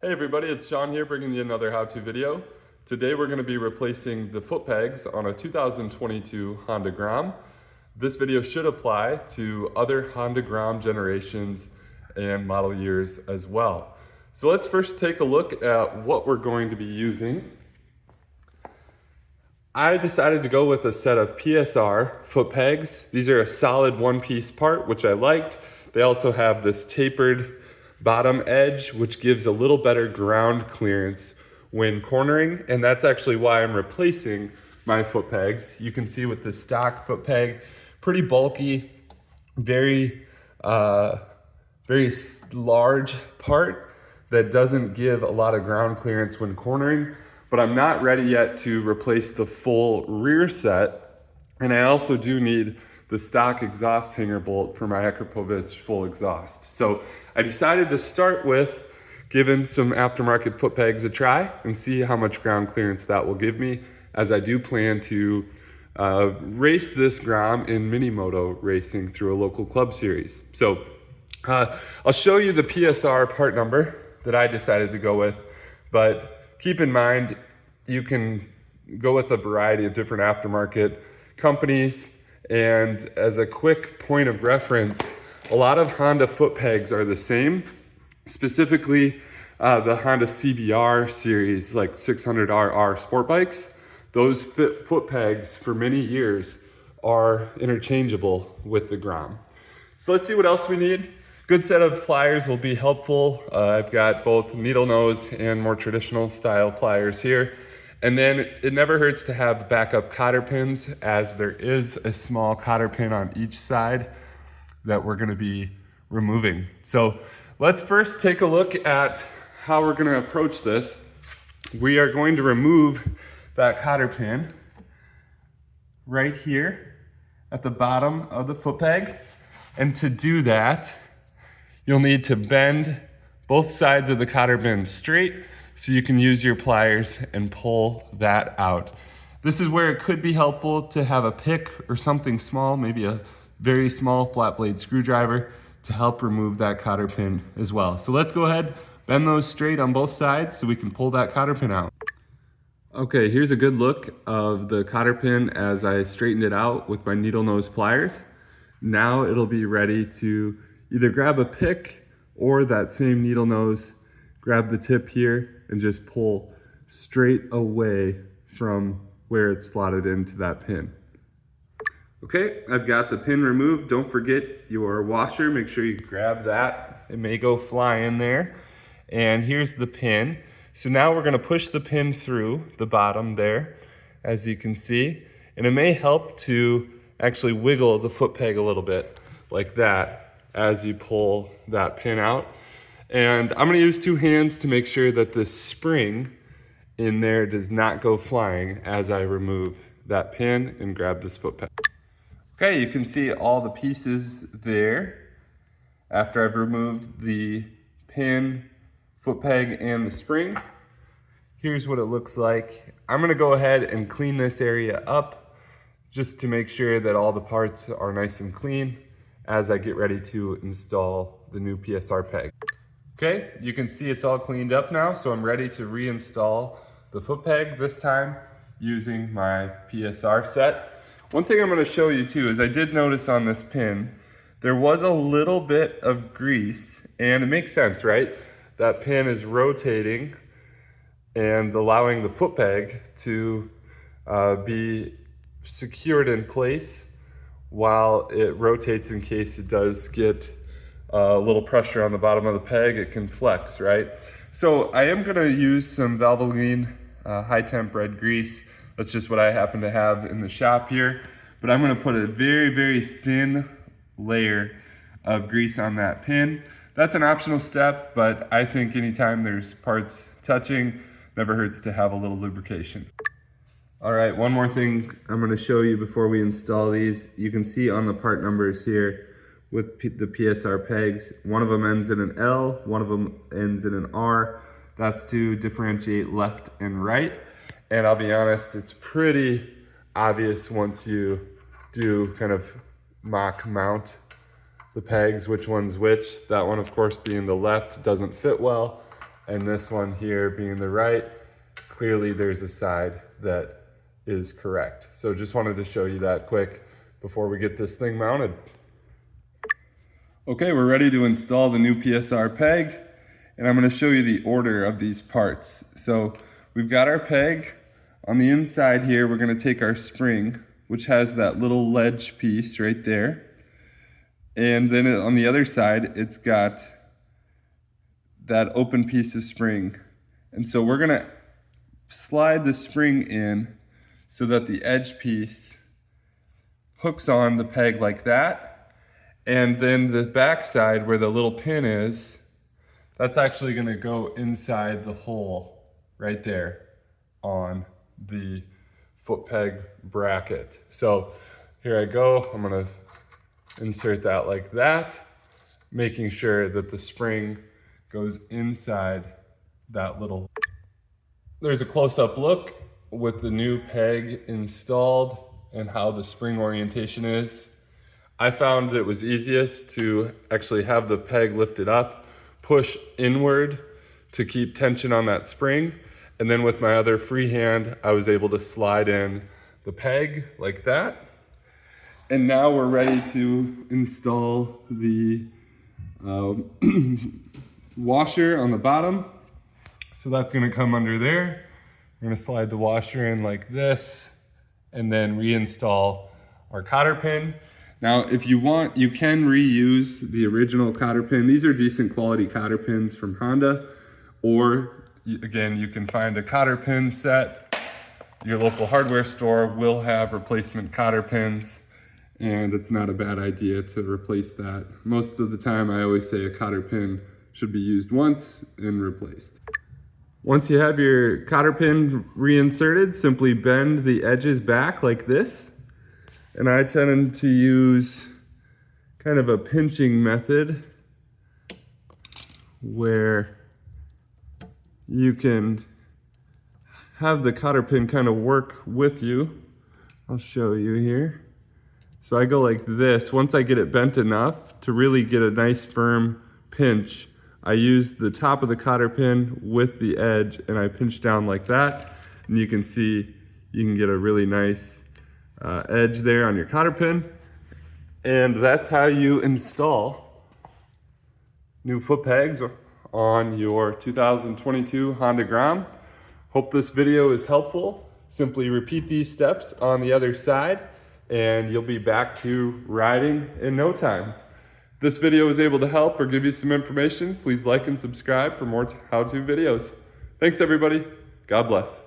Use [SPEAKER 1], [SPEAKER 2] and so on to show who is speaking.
[SPEAKER 1] Hey everybody, it's Sean here bringing you another how-to video. Today we're going to be replacing the foot pegs on a 2022 Honda Grom. This video should apply to other Honda Grom generations and model years as well. So let's first take a look at what we're going to be using. I decided to go with a set of PSR foot pegs. These are a solid one-piece part, which I liked. They also have this tapered bottom edge, which gives a little better ground clearance when cornering, and that's actually why I'm replacing my foot pegs. You can see with the stock foot peg, pretty bulky, very large part that doesn't give a lot of ground clearance when cornering, but I'm not ready yet to replace the full rear set, and I also do need the stock exhaust hanger bolt for my Akrapovic full exhaust. So I decided to start with giving some aftermarket foot pegs a try and see how much ground clearance that will give me, as I do plan to race this Grom in mini moto racing through a local club series. So I'll show you the PSR part number that I decided to go with, but keep in mind you can go with a variety of different aftermarket companies. And as a quick point of reference, a lot of Honda foot pegs are the same. Specifically, the Honda CBR series, like 600RR sport bikes, those foot pegs for many years are interchangeable with the Grom. So let's see what else we need. Good set of pliers will be helpful. I've got both needle nose and more traditional style pliers here. And then it never hurts to have backup cotter pins, as there is a small cotter pin on each side that we're gonna be removing. So let's first take a look at how we're gonna approach this. We are going to remove that cotter pin right here at the bottom of the foot peg. And to do that, you'll need to bend both sides of the cotter pin straight so you can use your pliers and pull that out. This is where it could be helpful to have a pick or something small, maybe a very small flat blade screwdriver, to help remove that cotter pin as well. So let's go ahead, bend those straight on both sides so we can pull that cotter pin out. Okay, here's a good look of the cotter pin as I straightened it out with my needle nose pliers. Now it'll be ready to either grab a pick or that same needle nose, grab the tip here and just pull straight away from where it's slotted into that pin. Okay, I've got the pin removed. Don't forget your washer. Make sure you grab that. It may go flying there. And here's the pin. So now we're gonna push the pin through the bottom there, as you can see. And it may help to actually wiggle the foot peg a little bit like that as you pull that pin out. And I'm gonna use two hands to make sure that the spring in there does not go flying as I remove that pin and grab this foot peg. Okay, you can see all the pieces there after I've removed the pin, foot peg, and the spring. Here's what it looks like. I'm gonna go ahead and clean this area up just to make sure that all the parts are nice and clean as I get ready to install the new PSR peg. Okay, you can see it's all cleaned up now, so I'm ready to reinstall the foot peg, this time using my PSR set. One thing I'm gonna show you too is I did notice on this pin, there was a little bit of grease, and it makes sense, right? That pin is rotating and allowing the foot peg to be secured in place while it rotates in case it does get a little pressure on the bottom of the peg. It can flex, right? So I am gonna use some Valvoline high temp red grease. That's just what I happen to have in the shop here. But I'm gonna put a very, very thin layer of grease on that pin. That's an optional step, but I think anytime there's parts touching, never hurts to have a little lubrication. All right, one more thing I'm gonna show you before we install these. You can see on the part numbers here with the PSR pegs, one of them ends in an L, one of them ends in an R. That's to differentiate left and right. And I'll be honest, it's pretty obvious once you do kind of mock mount the pegs, which one's which. That one, of course, being the left, doesn't fit well. and this one here being the right, clearly there's a side that is correct. So just wanted to show you that quick before we get this thing mounted. Okay, we're ready to install the new PSR peg, and I'm going to show you the order of these parts. So we've got our peg. On the inside here, we're going to take our spring, which has that little ledge piece right there. And then on the other side, it's got that open piece of spring. And so we're going to slide the spring in so that the edge piece hooks on the peg like that. And then the back side where the little pin is, that's actually going to go inside the hole right there on the foot peg bracket. So here I go. I'm going to insert that like that, making sure that the spring goes inside that little. There's a close-up look with the new peg installed and how the spring orientation is. I found it was easiest to actually have the peg lifted up, push inward to keep tension on that spring, and then with my other free hand, I was able to slide in the peg like that. And now we're ready to install the washer on the bottom. So that's gonna come under there. We're gonna slide the washer in like this and then reinstall our cotter pin. Now, if you want, you can reuse the original cotter pin. These are decent quality cotter pins from Honda, or again, you can find a cotter pin set. Your local hardware store will have replacement cotter pins, and it's not a bad idea to replace that. Most of the time, I always say a cotter pin should be used once and replaced. Once you have your cotter pin reinserted, simply bend the edges back like this. And I tend to use kind of a pinching method where you can have the cotter pin kind of work with you. I'll show you here. So I go like this. Once I get it bent enough to really get a nice firm pinch, I use the top of the cotter pin with the edge and I pinch down like that. And you can see you can get a really nice edge there on your cotter pin. And that's how you install new foot pegs on your 2022 Honda Grom. Hope this video is helpful. Simply repeat these steps on the other side and you'll be back to riding in no time. If this video was able to help or give you some information, please like and subscribe for more how-to videos. Thanks everybody. God bless.